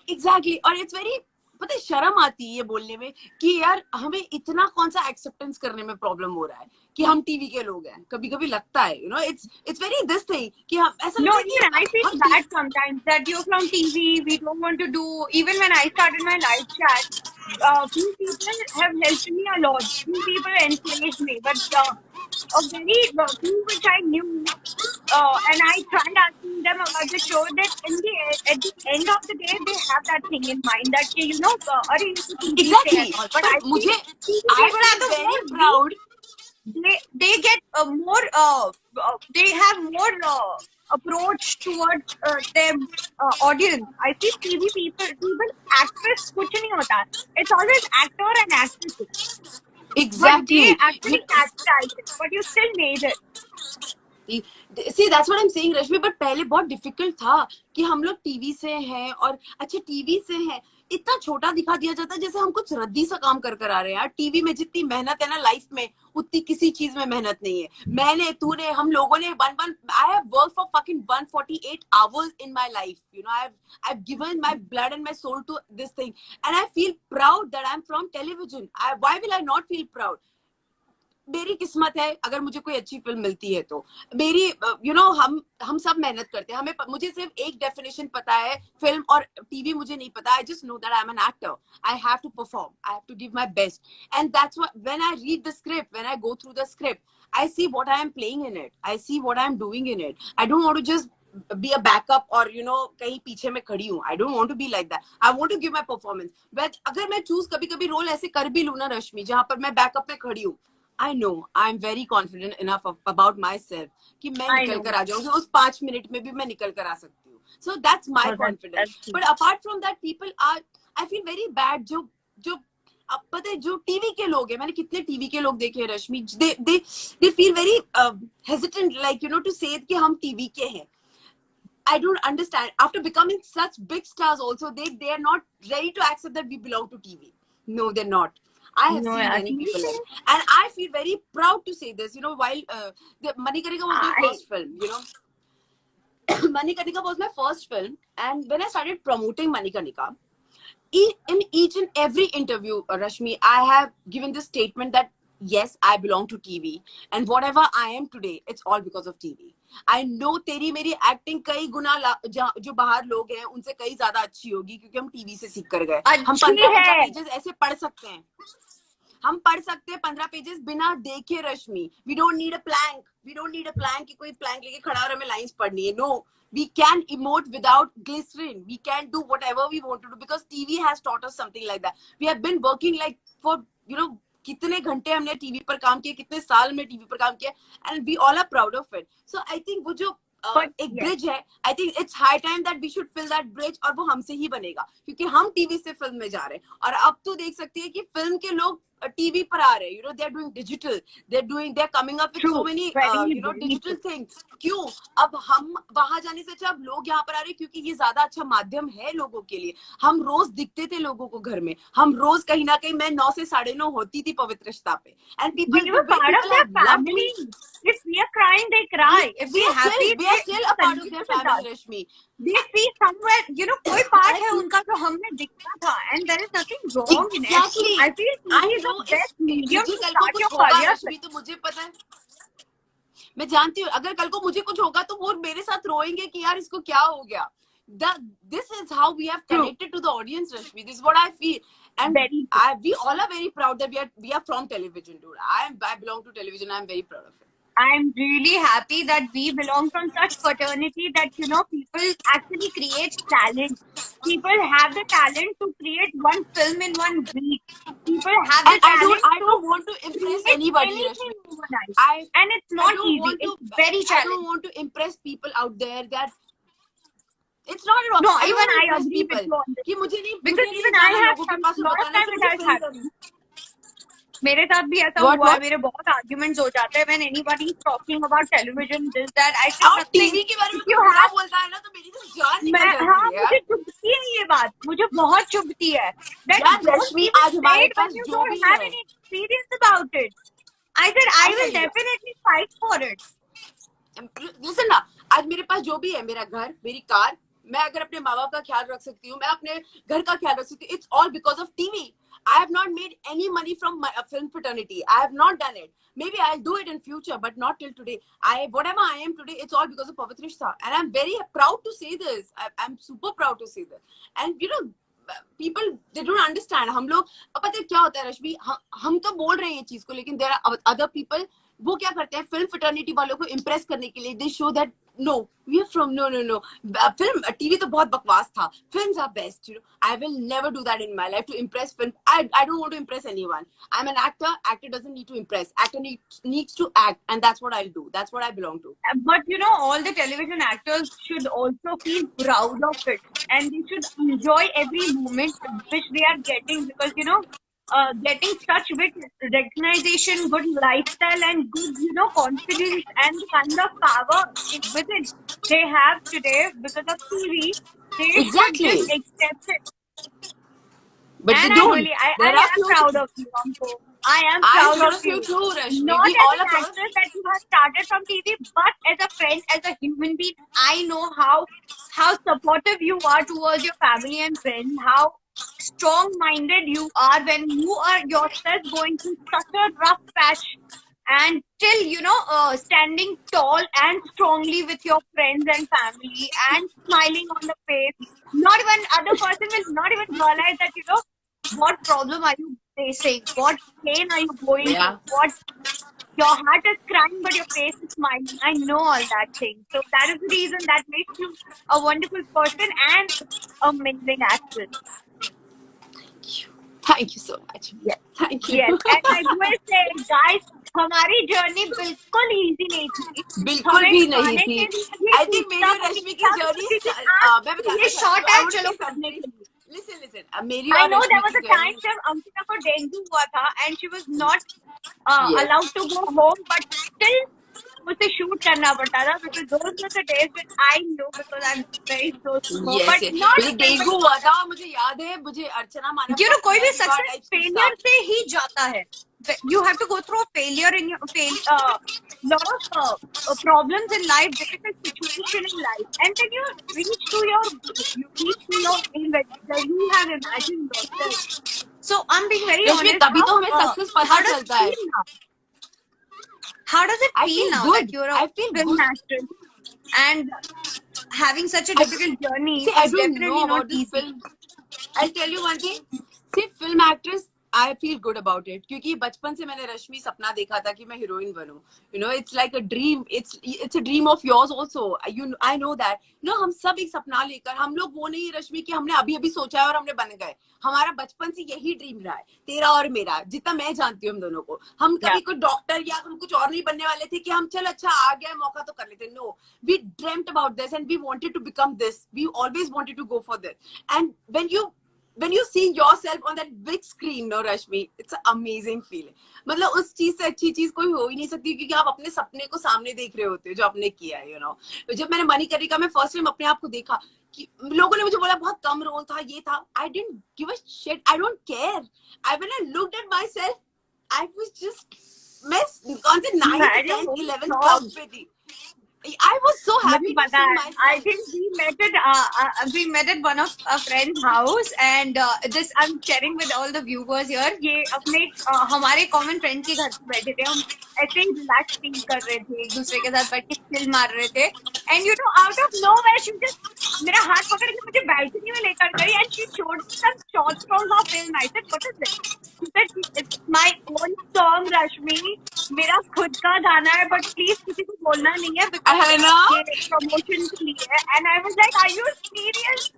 Exactly और it's very पता है शर्म आती है ये बोलने में कि यार हमें इतना कौन सा एक्सेप्टेंस करने में प्रॉब्लम हो रहा है कि हम टीवी के लोग हैं. कभी कभी लगता है you know it's very this thing कि हम ऐसा No, लगता है even I कि feel हम bad sometimes that you're from TV, we don't want to do. Even when I started my live chat, few people have helped me a lot. Few people encouraged me, but a very few which I knew, and I tried asking them about the show. That at the end of the day, they have that thing in mind that are you TV se and exactly all. But पर I feel मुझे TV I people are feel the very more weak. Proud. They get more they have more approach towards their audience. I see TV people actress कुछ नहीं होता. It's always actor and actresses, but they exactly actually categorize it. But you still made it. See that's what I am saying Rashmi. But पहले बहुत difficult था कि हम लोग TV से हैं और अच्छा टीवी से हैं इतना छोटा दिखा दिया जाता है जैसे हम कुछ रद्दी सा काम कर आ रहे हैं. यार टीवी में जितनी मेहनत है ना लाइफ में उतनी किसी चीज में मेहनत नहीं है. मैंने तूने हम लोगों ने I have work for fucking 148 hours in my life. You know, I've given my blood and my soul to this thing and I feel proud that I'm from television. Why will I not feel proud? मेरी किस्मत है अगर मुझे कोई अच्छी film मिलती है तो मेरी हम सब मेहनत करते हैं. मुझे सिर्फ एक डेफिनेशन पता है फिल्म और टीवी मुझे नहीं पता. I just know that I am an actor. I have to perform. I have to give my best and that's what when I read the script when I go through the script I see what I am playing in it. I see what I am doing in it. I don't want to just be a backup or कहीं पीछे में खड़ी हूँ. I don't want to be like that. I want to give my performance. But अगर मैं choose कभी कभी role ऐसे कर भी लूँ ना रश्मि जहां पर मैं बैकअप में खड़ी हूँ I know I'm very confident enough about myself कि मैं I निकल know. कर आ जाऊंगी उस 5 मिनट में भी मैं निकल कर आ सकती हूँ. So that's my Oh, confidence. that's But apart from that people are I feel very bad जो जो अब पता है जो टीवी के लोग हैं. मैंने कितने टीवी के लोग देखे हैं रश्मि. they feel very hesitant like to say कि हम टीवी के हैं. I don't understand. After becoming such big stars also, they are not ready to accept that we belong to TV. No, they're not. I have no, seen yeah, many TV people se, like, and I feel very proud to say this. While Manikarnika was my first film, Manikarnika was my first film, and when I started promoting Manikarnika, in each and every interview, Rashmi, I have given this statement that yes, I belong to TV, and whatever I am today, it's all because of TV. I know तेरी मेरी acting कई गुना जो बाहर लोग हैं उनसे कई ज्यादा अच्छी होगी क्योंकि हम टीवी से सीख कर गए. हम 15 पेजेस ऐसे पढ़ सकते हैं. हम पढ़ सकते हैं 15 पेजेस बिना देखे Rashmi. We don't need a plank कि कोई प्लैंक लेके खड़ा और हमें लाइंस पढ़नी है. No, we can emote without glycerin. We can do whatever we want to do because TV has taught us something like that. We have been working like for कितने घंटे हमने टीवी पर काम किया, कितने साल में टीवी पर काम किया, and we all are proud of it. So I think वो जो एक ब्रिज है, I think it's high time that we should fill that bridge और वो हमसे ही बनेगा क्योंकि हम टीवी से फिल्म में जा रहे हैं. और अब तो देख सकती है कि फिल्म के लोग टीवी पर आ रहे हैं. They are doing digital, they are coming up with so many digital things. क्यों अब हम वहां जाने से अच्छा अब लोग यहाँ पर आ रहे हैं क्योंकि ये ज्यादा अच्छा माध्यम है लोगों के लिए. हम रोज दिखते थे लोगों को घर में. हम रोज कहीं ना कहीं मैं 9 से 9:30 होती थी पवित्रता पे. And we were part of their family. If we are crying, they cry. If we are happy, we are still a part of their family, Rashmi. They see somewhere, कोई पार्ट है उनका जो हमने दिखा था, and there is nothing wrong in it. I feel TV is the best medium to start your career. रश्मि तो मुझे पता है, मैं जानती हूँ अगर कल को मुझे कुछ होगा तो वो मेरे साथ रोएंगे कि यार इसको क्या हो गया. This is how we have connected to the audience, Rashmi. This is what I feel. And we all are very proud that we are from television, dude. I belong to television. I'm very proud of it. I'm really happy that we belong from such fraternity that people actually create talent. People have the talent to create one film in 1 week. People have the talent. I don't want to impress anybody, Rashmi. And it's not easy. It's very challenging. I don't want to impress people out there that it's not wrong. No, I even I impress agree people. with you on this. कि मुझे नहीं Because मुझे even नहीं I have लोगों के पास some lot of बताने time से it has मुझे happened. मेरे साथ भी ऐसा हुआ है. मेरे बहुत आर्ग्यूमेंट्स हो जाते हैं when anybody is talking about television, this that. I say nothing. TV के बारे में कोई बुरा बोलता है ना तो मेरी तो जान निकल जाती है. मुझे चुभती है ये बात. मुझे बहुत चुभती है. यार रश्मि आज हमारे पास जो भी है. Have any experience about it? I said I will definitely fight for it. Listen ना, आज मेरे पास जो भी है, मेरा घर, मेरी कार, मैं अगर अपने माँ बाप का ख्याल रख सकती हूँ, मैं अपने घर का ख्याल रख सकती हूँ, it's all because of TV. I have not made any money from my film fraternity. I have not done it. Maybe I'll do it in future, but not till today. Whatever I am today, it's all because of Pavitrishta, and I'm very proud to say this. I'm super proud to say this. And you know, people, they don't understand. हम लोग, पता है क्या होता है रश्मि, हम तो बोल रहे हैं ये चीज को, लेकिन there are other people, वो क्या करते हैं फिल्म फ्रेटर्निटी वालों को इम्प्रेस करने के लिए, they show that no we are from, no film TV तो बहुत बकवास था, films are best, you know. I will never do that in my life to impress film. I don't want to impress anyone. I am an actor doesn't need to impress, actor needs to act, and that's what I'll do, that's what I belong to. But you know, all the television actors should also feel proud of it, and they should enjoy every moment which they are getting, because you know, getting such big recognition, good lifestyle, and good, you know, confidence, and the kind of power within they have today because of TV, they should Exactly. just accept it. But And they don't. I am proud of you, Anko. I am proud of you. Too, Rashmi. Not We as all an are proud. actress that you have started from TV, but as a friend, as a human being, I know how supportive you are towards your family and friends, how strong-minded you are when you are yourself going through such a rough patch, and still, you know, standing tall and strongly with your friends and family and smiling on the face. Not even other person will not even realize that, you know, what problem are you facing, what pain are you going through, what your heart is crying but your face is smiling. I know all that thing. So that is the reason that makes you a wonderful person and amazing actress. Thank you so much. Yes. Thank you. Yes. And I will say, guys, हमारी journey बिल्कुल easy नहीं थी, बिल्कुल भी नहीं थी. I think मेरी और रश्मि की जर्नी, ये शॉर्ट है, चलो करने के लिए. Listen. मेरी I और know there रश्मि was की a time जर्नी, जब अंकिता को डेंगू हुआ था and she was not allowed to go home, but still मुझे शूट करना पड़ता था, because those were the days when I knew, because I'm very close to her. yes, But yes. not मुझे dengue हुआ था, मुझे याद है, मुझे अर्चना माना, you know, कोई भी सक्सेस फेलियर से ही जाता है. You have to go through a failure in your lot of problems in life, difficult situation in life, and then you reach to your aim that you have imagined yourself. So I'm being very honest. तभी तो हमें success पता चलता है. How does it feel now that you're a film actress and having such a difficult journey? See, I don't know about this film. I'll tell you one thing. See, film actress, I feel good about it. क्योंकि बचपन से मैंने रश्मि सपना देखा था कि मैं heroine बनूं. You know, it's like a dream. It's a dream of yours also. I know that. You know, हम सब एक सपना लेकर, हम लोग वो नहीं रश्मि कि हमने अभी सोचा है और हमने बन गए. हमारा बचपन से यही ड्रीम रहा है, तेरा और मेरा, जितना मैं जानती हूँ हम दोनों को. हम कभी कोई डॉक्टर या हम कुछ और नहीं बनने वाले थे कि हम चल अच्छा आ गया मौका तो कर लेते. No, we dreamt about this and we wanted to become this. We always wanted to go for this. And when you see yourself on that big screen, no Rashmi, it's an amazing feeling. मतलब उस चीज से अच्छी चीज कोई हो ही नहीं सकती, क्योंकि आप अपने सपने को सामने देख रहे होते हो जो आपने किया है. You know, जब मैंने मणिकर्णिका में फर्स्ट टाइम अपने आप को देखा, कि लोगों ने मुझे बोला बहुत कम रोल था, ये था. I didn't give a shit. I don't care. When I looked at myself, I was just कौन से 9th 10th 11th क्लास पे थी. I was so happy to see myself. I think we met at one of a friend's house, and this I'm sharing with all the viewers here. ये अपने हमारे common friend के घर पे बैठे थे, हम ऐसे ही relax feel कर रहे थे, एक दूसरे के साथ बैठ के chill मार रहे थे, and you know, out of nowhere she just मेरा हाथ पकड़ के मुझे balcony में लेकर गई, and she showed me some shots from her film. I said, what is this? She said, it's my own song, Rashmi. मेरा खुद का गाना है, but please किसी को बोलना नहीं है, because ये promotion के लिए है. And I was like, are you serious?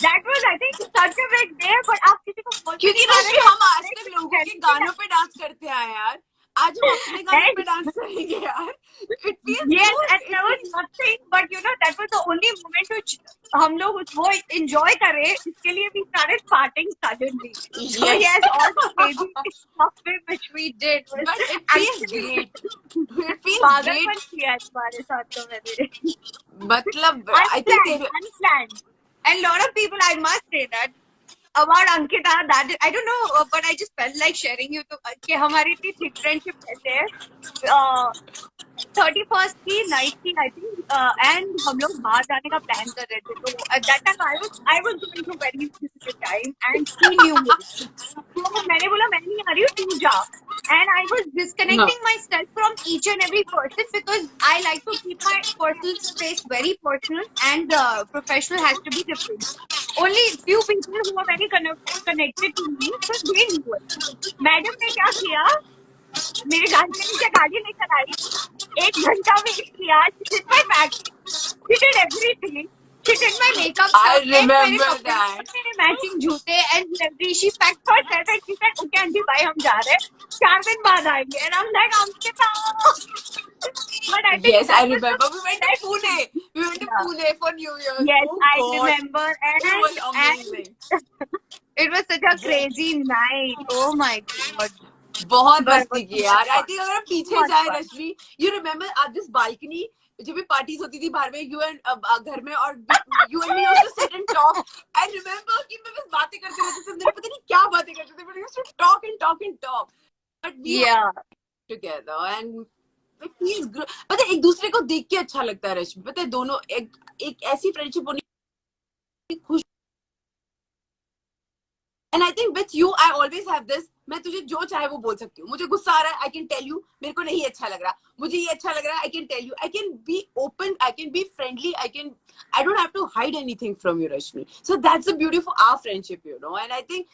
That was, I think, such a big day. But आप किसी को बोल, क्योंकि रश्मि हम आज तक लोगों के गानों पे डांस करते आए यार, आज हम अपने गानों पे डांस करेंगे यार. It feels yes, good. and there was nothing, but you know, that was the only moment which हम लोग वो enjoy करे, इसके लिए we started partying suddenly. Yes. So yes, all the crazy stuff which we did was, but it feels great. It feels पागलपन great. किया तुम्हारे साथ तो मैंने. मतलब I think unplanned. And lot of people, I must say that about Ankita, that I don't know, but I just felt like sharing you to कि हमारी इतनी thick friendship कैसे है. 31st की नाइट थी आई थिंक, एंड हम लोग बाहर जाने का प्लान कर रहे थे. तो at that time I was going through very difficult time and she knew it. तो मैंने बोला मैं नहीं आ रही हूँ, तू जा. And I was हाँ. disconnecting myself from each and every person because I like to keep my personal space very personal, and professional has to be different. Only few people who are very connected to me, so they knew it. Madam ने क्या किया, मेरे घर के नीचे गाड़ी लेकर आई, 1 घंटा वेट किया. She did my packing, she did everything. She did my makeup I stuff and मेरे remember कपड़े, that. मेरे मैचिंग जूते and jewelry. She packed herself and she said, "Okay aunty bye, हम जा रहे हैं, 4 दिन बाद आएंगे." And I'm like, Ankita. But I think Yes, I that was the remember. We went to best Pune. thing. We went to Yeah. Pune for New Year's. Yes, Oh I God, remember, it was and amazing. it was such a crazy night. Oh my God. बहुत But it मस्ती was की so यार. much I fun. think अगर हम So पीछे much जाए fun. Rashmi, you remember at this balcony जब भी पार्टीज होती थी बाहर में, you and घर में, और you and me used to sit and talk. I remember कि मैं बस बातें करते रहते थे, मुझे पता नहीं क्या बातें करते थे, but we used to talk and talk and talk. But we Yeah. together and it feels good. पता है एक दूसरे को देख के अच्छा लगता है रश्मि. पता है दोनों एक ऐसी फ्रेंडशिप होनी खुश. And I think with you, I always have this. मैं तुझे जो चाहे वो बोल सकती हूँ. मुझे गुस्सा आ रहा है, I can tell you. मेरे को नहीं अच्छा लग रहा. मुझे ये अच्छा लग रहा है, I can tell you. I can be open. I can be friendly. I don't have to hide anything from you, Rashmi. So that's the beauty of our friendship, you know. And I think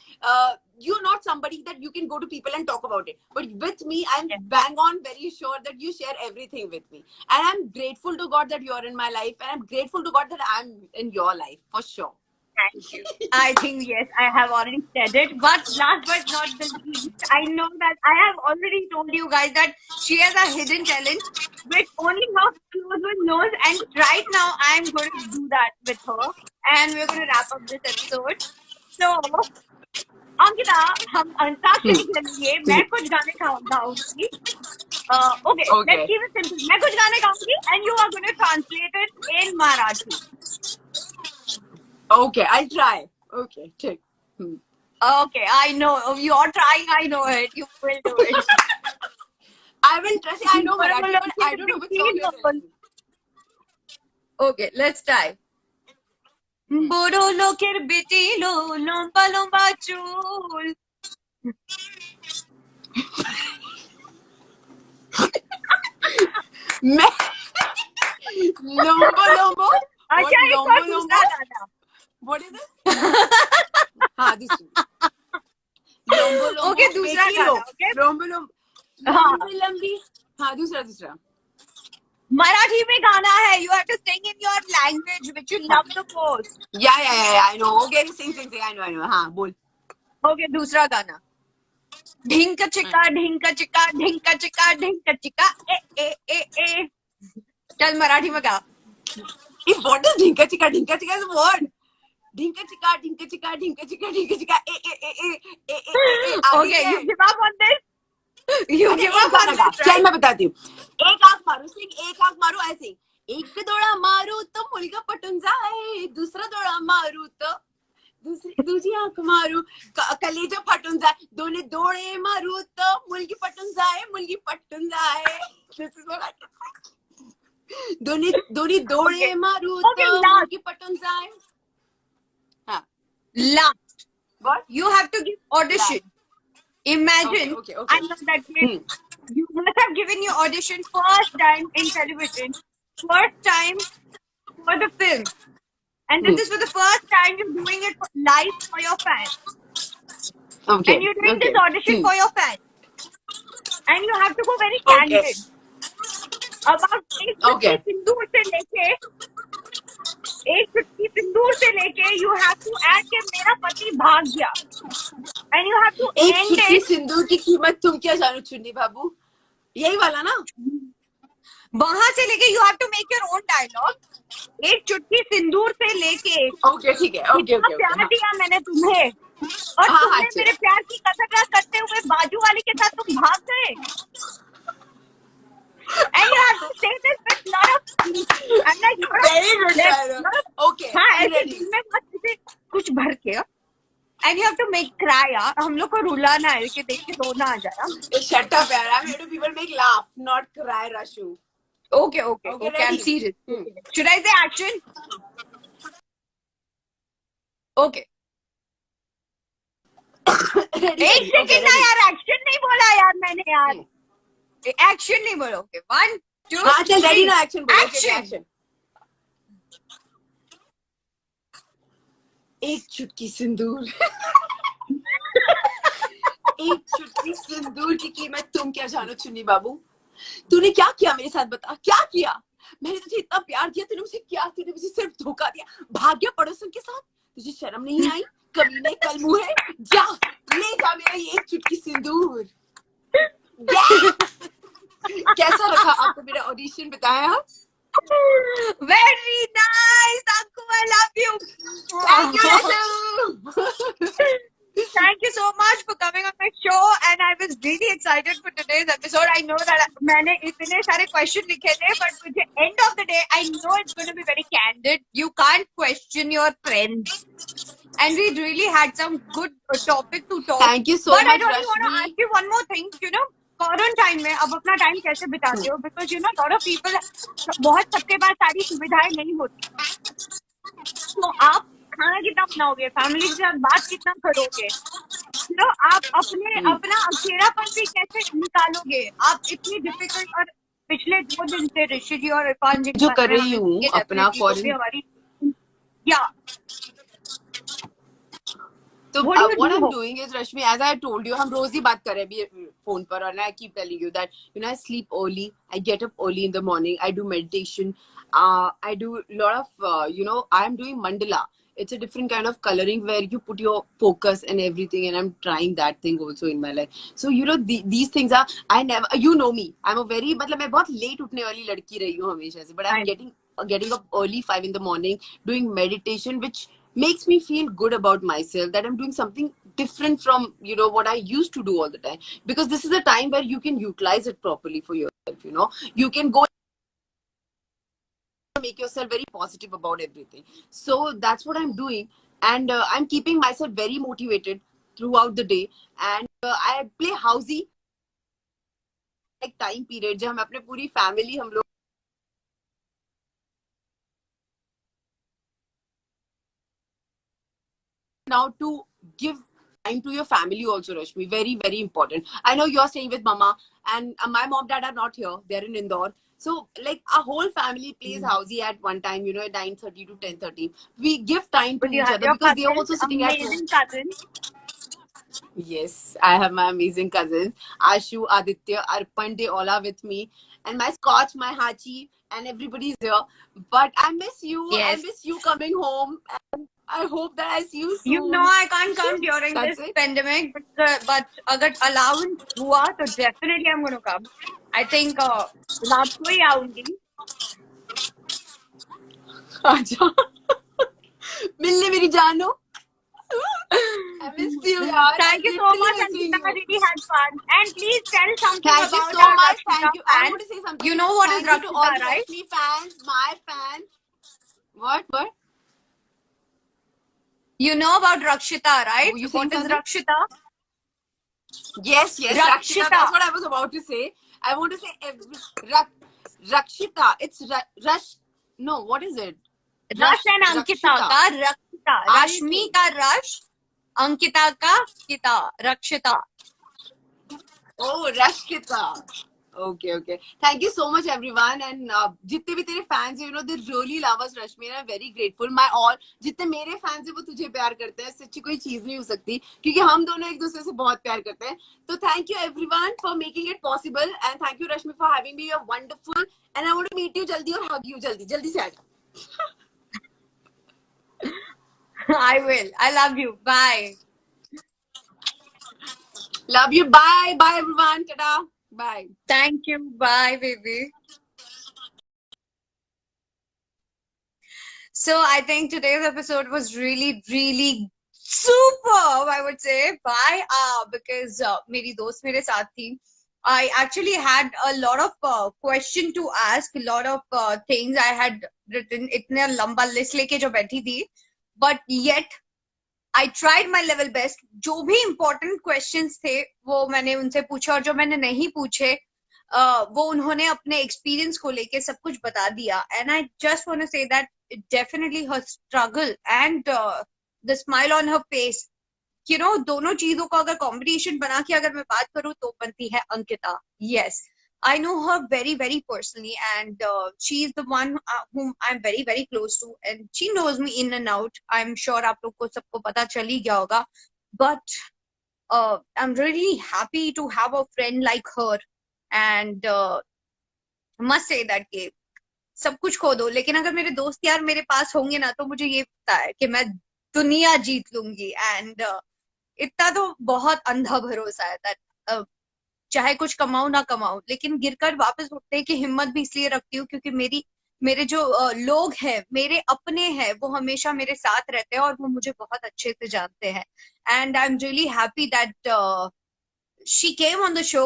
you're not somebody that you can go to people and talk about it. But with me, I'm bang on very sure that you share everything with me. And I'm grateful to God that you're in my life. And I'm grateful to God that I'm in your life, for sure. Thank you. I think yes, I have already said it. But last but not the least, I know that I have already told you guys that she has a hidden talent which only her close one knows. And right now, I'm going to do that with her, and we're going to wrap up this episode. So, Ankita, हम अंताक्षरी खेलेंगे. मैं कुछ गाने गाऊंगी. Okay, let's Okay. keep it simple. मैं कुछ गाने गाऊंगी, and you are going to translate it in Marathi. Okay, I'll try. Okay, check. Okay, I know. You're trying, I know it. You will do it. I will try. See, I know Marathi, but I don't know which song you're telling me. Okay, let's try. বড় লোকের বেটি লো, লম্বা লম্বা চুল. मैं Lombo Lombo. अच्छा, एक Lombo और Lombo. दूसरा गाना. What is it? हाँ, दूसरी. Lombo Lombo. Okay, दूसरा बेटी गाना. लो. Okay. Lombo Lombo. हाँ. लंबी लंबी. हाँ, दूसरा. मराठी में गाना है. You have to sing in your language which you love the most. Yeah. I know. Okay, sing. I know. हाँ, बोल. Okay, दूसरा गाना. ढिंक चिका ढिंक चिका ढिंक चिका ढिंक चिका ए. चल मराठी में गा. What is ढिंका चिका? ढिंका चिका is what? ढिंका चिका A. Okay, you give up on this. You give up on this, right? चल मैं बताती हूँ. एक आंख मारू ऐसे. एक डोळा मारू तो मुलगा पटून जाए, दूसरा डोळा मारू तो दूसरी आंख मारू कलेजा फाटून जाए, दोन्ही डोळे मारू तो मुलगी पटून जाए. This is what I can say. दोन्ही डोळे मारू तो मुलगी पटून जाए. हाँ. Last. What? You have to give audition. Imagine, Okay. I know that you must have given your audition first time in television, first time for the film, and this is for the first time you're doing it live for your fans. Okay. And you're doing this audition for your fans, and you have to go very Okay. candid about एक चुटकी सिंदूर से लेके you have to add कि मेरा पति भाग गया, and you have to एक end चुटकी it. सिंदूर की कीमत तुम क्या जानो चुन्नी बाबू, यही वाला ना. वहां से लेके you have to make your own dialogue. एक चुटकी सिंदूर से लेके ओके ठीक है. ओके प्यार दिया मैंने तुम्हें, और तुमने मेरे प्यार की कसरत करते हुए बाजू वाली के साथ तुम भाग गए. And you have to say this with lot of and like very good dialogue. Okay, I'm ready. कुछ भर के, and you have to make cry. यार हम लोग को रुलाना है कि देख के रोना आ जाए. Shut up यार. I'm here to people make laugh, not cry, Rashu. Okay, okay, Okay, okay. I'm ready? serious. Okay. Should I say action? Okay. Ready, एक ready. Okay, सेकंड ना ready. यार, एक्शन नहीं बोला यार मैंने यार. Hmm. एक्शन नहीं बोला. Okay, 1, 2, हाँ चल, ready 3. ना, action बोलो. Okay, okay, Action. action. एक चुटकी सिंदूर. एक चुटकी सिंदूर की कीमत तुम क्या जानो चुन्नी बाबू. तूने क्या किया मेरे साथ, बता क्या किया. मैंने तुझे इतना प्यार किया, तूने मुझे सिर्फ धोखा दिया. भाग गया पड़ोसन के साथ. तुझे शर्म नहीं आई. कमीने, कल मुंह है. जा ले जा मेरा ये एक चुटकी सिंदूर. कैसा रखा आपको मेरा ऑडिशन, बताया. Very nice, Anku. I love you. Thank you, Rachel. Thank you so much for coming on my show, and I was really excited for today's episode. I know that मैंने इतने सारे question लिखे थे, but मुझे end of the day, I know it's going to be very candid. You can't question your friends, and we really had some good topic to talk. Thank you so But much, I really want to Rashmi. ask you one more thing. You know, quarantine में अब अपना time कैसे बिताते हो? Because you know, a lot of people, बहुत सबके पास सारी सुविधाएं नहीं होती. तो आप खाना कितना बनाओगे, फैमिली के साथ बात कितना करोगे, you know, आप अपना अकेलापन भी कैसे निकालोगे. आप इतनी डिफिकल्ट, और पिछले 2 दिन से ऋषि जी और इरफान जी के जो बारे कर में रही हमें हूँ सुन के अपना definitely जो भी हमारी, या तो what do you what do? I'm doing is, Rashmi, as I told you, हम रोज ही बात कर रहे हैं अभी फोन पर, और I keep telling you that I sleep early, I get up early in the morning, I do meditation, I do a lot of I'm doing mandala. It's a different kind of coloring where you put your focus and everything, and I'm trying that thing also in my life. So these things are, I never, you know me, I'm a very, मतलब मैं बहुत late उठने वाली लड़की रही हूँ हमेशा से, but I'm getting up early 5 in the morning, doing meditation, which makes me feel good about myself, that I'm doing something different from what I used to do all the time, because this is a time where you can utilize it properly for yourself. You can go make yourself very positive about everything. So that's what I'm doing, and I'm keeping myself very motivated throughout the day, and I play housey like time period जब हम अपने पूरी family हम लोग now to give time to your family also, Rashmi. Very, very important. I know you're staying with mama, and my mom, dad are not here. They're in Indore. So, like, our whole family plays housey at one time, at 9:30 to 10:30. We give time to But you each have other your because they're cousins, also sitting at home. amazing cousins. Yes, I have my amazing cousins, Ashu, Aditya, Arpan, they all are with me. And my Scotch, my Hachi, and everybody's here. But I miss you. Yes. I miss you coming home. And I hope that I see you soon. You know, I can't come during this pandemic, but अगर allowance हुआ तो definitely I'm going to come. I think रात को ही आऊंगी. आजा मिलने मेरी जानो. I miss you, yaar. Thank you so much, Ankita. I really had fun. And please tell something Thank you about so our much. Rakshita Thank you. I fans. want to say something. You know what is Thank you to all Rakshita, the right? Rashmi fans, my fans. What? You know about Rakshita, right? You saying What is something? Rakshita? Yes, Rakshita. That's what I was about to say. I want to say Rakshita. It's Rush. No, what is it? Rush and Ankita ka Rakshita. Rashmi ka Rush. Ankita ka Kita. Rakshita. Oh, Rashkita. Okay. Thank you so much, everyone. And जितने भी तेरे fans हैं, they really love us, Rashmi. And I'm very grateful. My all, जितने मेरे fans हैं, वो तुझे प्यार करते हैं. इससे अच्छी कोई चीज नहीं हो सकती, क्योंकि हम दोनों एक दूसरे से बहुत प्यार करते हैं. So thank you, everyone, for making it possible. And thank you, Rashmi, for having me. You're wonderful. And I want to meet you jaldi और hug you jaldi. Jaldi से आजा. I will. I love you. Bye. Love you. Bye. Bye, everyone. Ta-da. Bye. Thank you. Bye, baby. So I think today's episode was really, really superb, I would say. Why? Because मेरी दोस्त मेरे साथ थी. I actually had a lot of question to ask, a lot of things I had written. इतने लंबा list लेके जो बैठी थी, but yet I tried my level best. जो भी important questions थे वो मैंने उनसे पूछे, और जो मैंने नहीं पूछे वो उन्होंने अपने एक्सपीरियंस को लेके सब कुछ बता दिया. And I just want to say that definitely her struggle and the smile on her face, दोनों चीजों का अगर कॉम्बिनेशन बना के अगर मैं बात करूं तो बनती है Ankita. Yes, I know her very, very personally, and she is the one whom I'm very, very close to, and she knows me in and out. I'm sure आप लोग को सबको पता चल ही गया होगा. But I'm really happy to have a friend like her, and must say that कि सब कुछ खो दो, लेकिन अगर मेरे दोस्त यार मेरे पास होंगे ना, तो मुझे ये पता है कि मैं दुनिया जीत लूंगी. एंड इतना तो बहुत अंधा भरोसा है that चाहे कुछ कमाऊं ना कमाऊं, लेकिन गिरकर वापस उठने की हिम्मत भी इसलिए रखती हूँ क्योंकि मेरे जो लोग हैं, मेरे अपने हैं, वो हमेशा मेरे साथ रहते हैं और वो मुझे बहुत अच्छे से जानते हैं. And I am really happy that she came on the show.